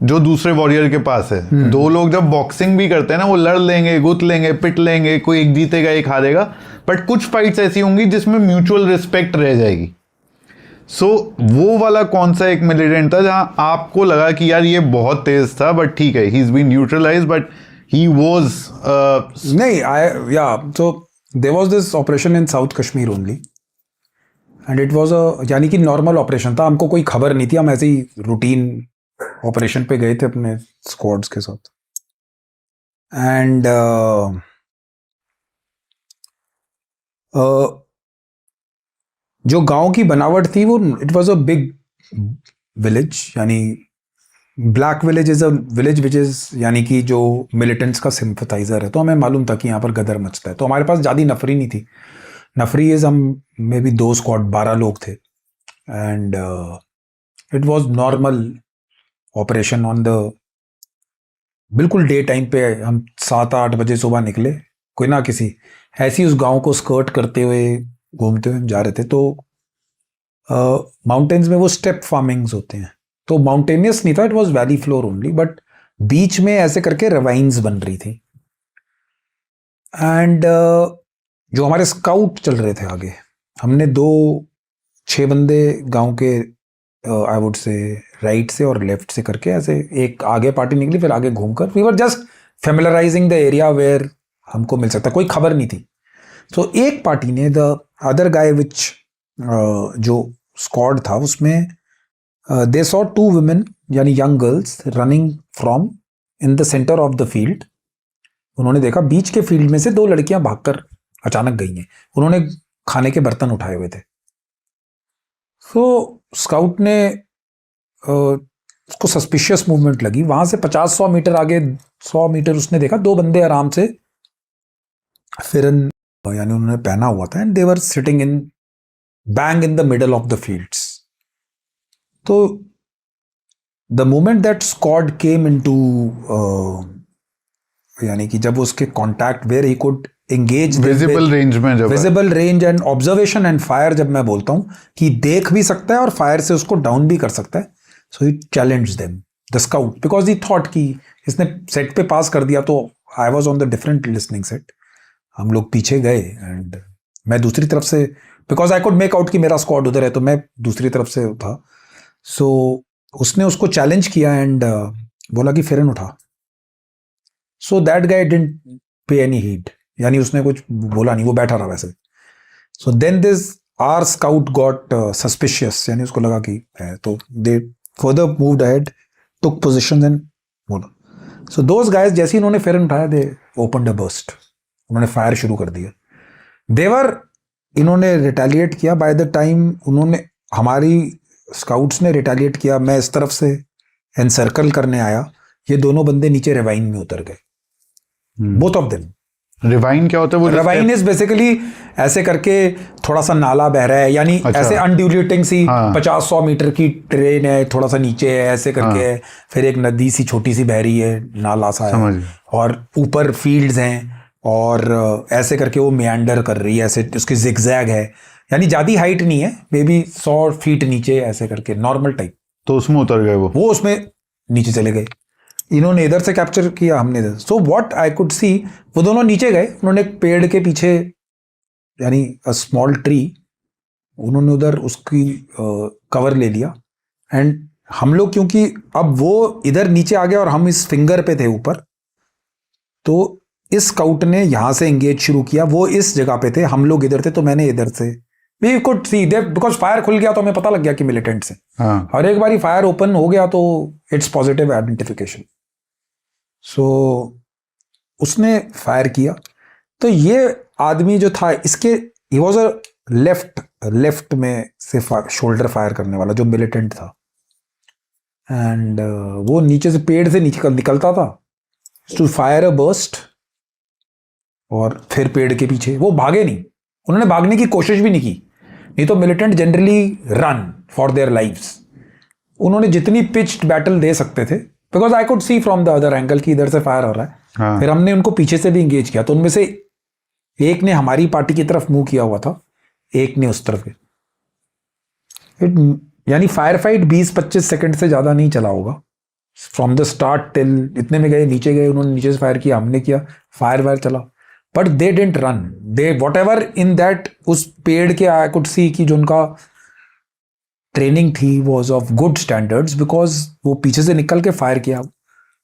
जो दूसरे वॉरियर के पास है। दो लोग जब बॉक्सिंग भी करते हैं ना, वो लड़ लेंगे, गुत लेंगे, पिट लेंगे, कोई एक जीतेगा एक हारेगा, बट कुछ फाइट्स ऐसी होंगी जिसमें म्यूचुअल रिस्पेक्ट रह जाएगी। सो वो वाला कौन सा एक मिलिटेंट था जहां आपको लगा कि यार ये बहुत तेज था, बट ठीक है, he is been neutralized, but he was नहीं, so there was this operation in South Kashmir only and it was यानी कि नॉर्मल ऑपरेशन था, हमको कोई खबर नहीं थी, हम ऐसे ही रूटीन ऑपरेशन पे गए थे अपने स्क्वाड्स के साथ। एंड जो गांव की बनावट थी वो it was a big village, यानी black village is a village which is यानी कि जो मिलिटेंट्स का सिंपथाइजर है। तो हमें मालूम था कि यहाँ पर गदर मचता है, तो हमारे पास ज़्यादा नफरी नहीं थी। नफरी इज हम मे बी 2 स्क्वाड 12 लोग थे and it was normal operation on the बिल्कुल डे टाइम पे। हम 7-8 बजे सुबह निकले, कोई ना किसी ऐसी उस गांव को स्कर्ट करते हुए घूमते हुए जा रहे थे। तो माउंटेन्स में वो स्टेप फार्मिंग्स होते हैं, तो माउंटेनियस नहीं था, it was valley floor only, but बीच में ऐसे करके रवाइन्स बन रही थी। एंड जो हमारे स्काउट चल रहे थे आगे, हमने 6 बंदे गांव के आई वुड से राइट से और लेफ्ट से करके ऐसे एक आगे पार्टी निकली, फिर आगे घूमकर we were just familiarising the area where हमको मिल सकता, कोई खबर नहीं थी। तो एक पार्टी ने द अदर गाय विच जो स्क्वाड था उसमें दे सॉ 2 वुमेन यानी young girls running from in the centre of the field. उन्होंने देखा बीच के फील्ड में से 2 लड़कियां भागकर अचानक गई हैं। उन्होंने खाने के बर्तन उठाए हुए थे। तो स्काउट ने उसको सस्पिशियस मूवमेंट लगी। वहां से 50-100 मीटर आगे 100 मीटर उसने देखा 2 बंदे आराम से फिरन यानी उन्होंने पहना हुआ था and they were sitting in bang in the middle of the fields. तो the moment that squad came into यानी कि जब उसके contact where he could engage visible range में, जब visible range and observation and fire, जब मैं बोलता हूं कि देख भी सकता है और फायर से उसको डाउन भी कर सकता है। So he challenged them the scout because he thought कि इसने सेट पे पास कर दिया। तो I was on the different listening set, हम लोग पीछे गए एंड मैं दूसरी तरफ से, because I could make out कि मेरा स्क्वाड उधर है, तो मैं दूसरी तरफ से था। सो उसने उसको चैलेंज किया एंड बोला कि फेरन उठा। So that guy didn't pay any heed, यानी उसने कुछ बोला नहीं, वो बैठा रहा वैसे। So then this our scout got suspicious, यानी उसको लगा कि है, तो they further moved ahead, took position and बोला। सो दोस गाइस जैसे ही उन्होंने फेरन उठाया, दे ओपनड अ बर्स्ट, उन्होंने फायर शुरू कर दिया। देवर इन्होंने रिटेलिएट किया। बाय द टाइम उन्होंने, हमारी स्काउट्स ने रिटेलिएट किया, मैं इस तरफ से एनसर्कल करने आया, ये दोनों बंदे नीचे रिवाइन में उतर गए, बोथ ऑफ देम। रिवाइन क्या होता है? वो रिवाइन इज बेसिकली ऐसे करके थोड़ा सा नाला बह रहा है, यानी अच्छा। ऐसे अनड्यूलेटिंग सी 50-100 मीटर की ट्रेन है, थोड़ा सा नीचे है ऐसे करके है, फिर एक नदी सी छोटी सी बह रही है, नाला सा है, और ऊपर फील्ड्स हैं और ऐसे करके वो मेंडर कर रही है, ऐसे उसकी जिगजैग है, यानी ज्यादा हाइट नहीं है, मे बी 100 फीट नीचे ऐसे करके नॉर्मल टाइप। तो उसमें उतर गए वो उसमें नीचे चले गए। इन्होंने इधर से कैप्चर किया, हमने इधर। So what I could see, वो दोनों नीचे गए, उन्होंने एक पेड़ के पीछे यानी अ स्मॉल ट्री, उन्होंने उधर उसकी कवर ले लिया। एंड हम लोग क्योंकि अब वो इधर नीचे आ गया और हम इस फिंगर पे थे ऊपर, तो इस स्काउट ने यहां से एंगेज शुरू किया, वो इस जगह पे थे, हम लोग इधर थे, तो मैंने इधर से we could see they, because fire खुल गया तो हमें पता लग गया कि मिलिटेंट्स हैं। और एक बार फायर ओपन हो गया तो इट्स पॉजिटिव आइडेंटिफिकेशन। सो उसने फायर किया, तो ये आदमी जो था इसके, ही वाज अ लेफ्ट में से शोल्डर फायर करने वाला जो मिलिटेंट था। एंड वो नीचे से पेड़ से नीचे निकलता था टू फायर अ बर्स्ट, और फिर पेड़ के पीछे वो भागे नहीं, उन्होंने भागने की कोशिश भी नहीं की, नहीं तो militant generally run for their lives. उन्होंने जितनी पिच्ड बैटल दे सकते थे, because I could see from the other angle कि इधर से फायर हो रहा है। हाँ। फिर हमने उनको पीछे से भी इंगेज किया, तो उनमें से एक ने हमारी पार्टी की तरफ मुंह किया हुआ था, एक ने उस तरफ। यानी फायर फाइट 20-25 सेकंड से ज्यादा नहीं चला होगा। फ्रॉम द स्टार्ट टिल इतने में गए, नीचे गए, उन्होंने नीचे से फायर किया, हमने किया, फायर वायर चला, but they didn't run, they what ever in that, उस पेड़ के आई कुड सी कि जो उनका ट्रेनिंग थी was of good standards, because वो पीछे से निकल के फायर किया,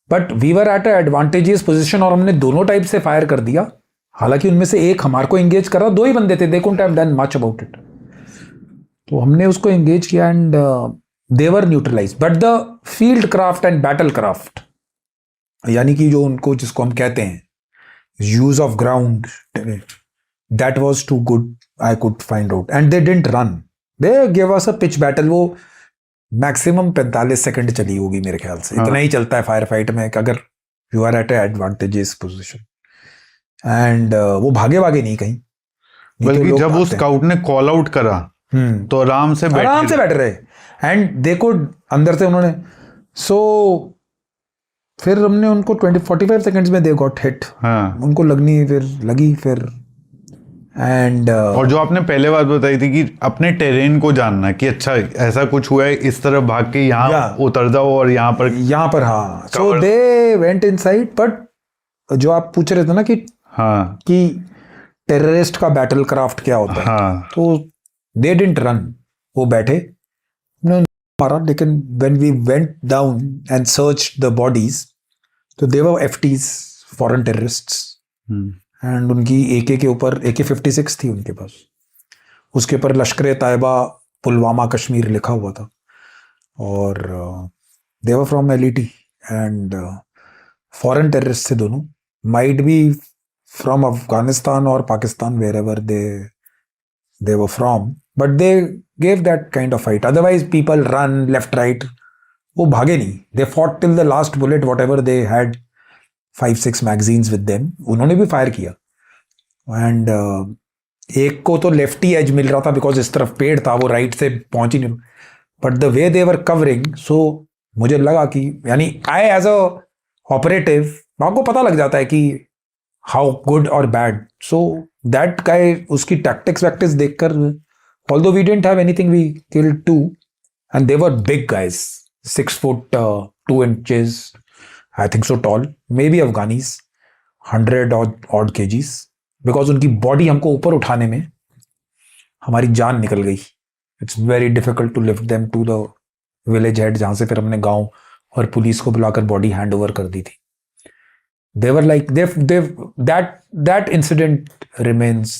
but we were at a advantageous position और हमने दोनों टाइप से फायर कर दिया। हालांकि उनमें से एक हमारे को एंगेज कर रहा, 2 ही बंदे थे, they couldn't have done much about it, तो हमने उसको एंगेज किया and they were neutralize. But the field craft and battle craft, यानी कि जो उनको जिसको हम कहते हैं use of ground, that was too good, I could find out, and they didn't run, they give us a pitch battle. वो maximum 45 second चली होगी मेरे ख्याल से, इतना ही चलता है फायर फाइट में कि अगर you are at advantageous position, and वो भागे नहीं कहीं, बल्कि जब वो स्काउट ने कॉल आउट करा तो आराम से बैठ रहे, एंड दे कुड अंदर से उन्होंने, सो फिर हमने उनको 45 सेकंड्स में दे गॉट हिट, उनको लगी फिर एंड और जो आपने पहले बात बताई थी कि अपने टेरेन को जानना कि अच्छा ऐसा कुछ हुआ है, इस तरफ भाग के यहाँ उतर जाओ और यहाँ पर हाँ, सो दे वेंट इनसाइड। बट जो आप पूछ रहे थे ना कि टेररिस्ट का बैटल क्राफ्ट क्या होता है, तो दे डिडंट रन, वो बैठे मारा, लेकिन when we went down and searched the bodies, तो they were FTs, foreign terrorists, and उनकी AK के ऊपर AK-56 थी उनके पास, उसके ऊपर लश्कर तैयबा पुलवामा कश्मीर लिखा हुआ था, और they were from LET and foreign terrorist थे दोनों, माइट बी फ्रॉम अफगानिस्तान और Pakistan, wherever they were from, but they gave that kind of fight. Otherwise people run left right, वो भागे नहीं, they fought till the last bullet, whatever they had 5-6 magazines with them, उन्होंने भी fire किया, and एक को तो lefty as मिल रहा था बिकॉज इस तरफ पेड़ था, वो राइट से पहुंच ही नहीं, but the way they were covering, so मुझे लगा कि यानी आई एज अ ऑपरेटिव आपको पता लग जाता है कि हाउ गुड और बैड, सो दैट गाय उसकी टैक्टिक्स वैक्टिक्स देखकर, although we didn't have anything, we killed 2 and they were big guys, 6 foot 2 inches I think so tall, maybe Afghanis, 100 odd kgs, because उनकी बॉडी हमको ऊपर उठाने में हमारी जान निकल गई, it's very difficult to lift them to the village head, जहां से फिर हमने गांव और पुलिस को बुलाकर बॉडी हैंड ओवर कर दी थी। They were like that incident remains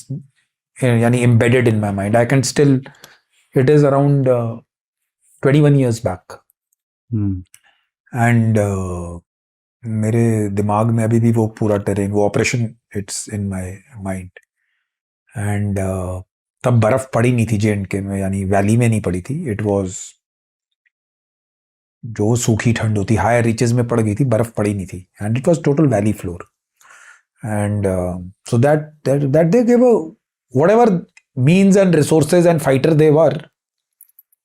yani embedded in my mind. I can still, it is around 21 years back, and मेरे दिमाग में अभी भी वो पूरा टेरेन, वो operation, it's in my mind, and तब बर्फ पड़ी नहीं थी J&K में, यानी वैली में नहीं पड़ी थी, इट वाज जो सूखी ठंड होती, हायर रीचेस में पड़ गई थी, बर्फ पड़ी नहीं थी, and it was total valley floor, and so that they give whatever means and resources and fighter they were,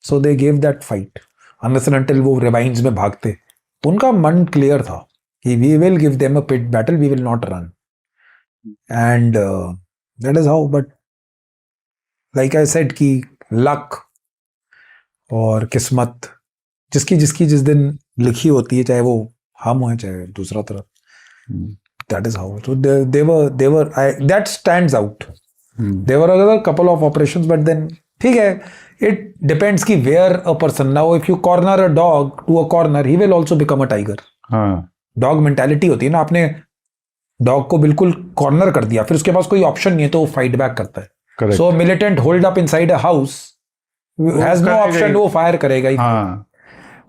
so they give that fight unless and until वो रिवाइंड्स में भागते, उनका मन क्लियर था कि we will give them a pit battle, we will not run, and that is how. But like I said कि luck और किस्मत जिसकी जिस दिन लिखी होती है, चाहे वो हम हो चाहे दूसरा तरफ, that is how. So they were that stands out. There were other couple of operations, but then ठीक है, it depends कि where a person, now if you corner a dog to a corner, he will also become a tiger. Dog mentality होती है ना, आपने dog को बिल्कुल corner कर दिया, फिर उसके पास कोई ऑप्शन नहीं है तो वो फाइट बैक करता है। So militant hold up inside a house has no option, वो फायर करेगा ही।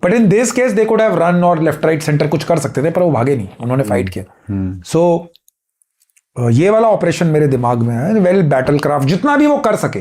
But in this case they could have run और लेफ्ट राइट सेंटर कुछ कर सकते थे, पर वो भागे नहीं, उन्होंने फाइट किया। सो ये वाला ऑपरेशन मेरे दिमाग में है, वेल बैटल क्राफ्ट जितना भी वो कर सके।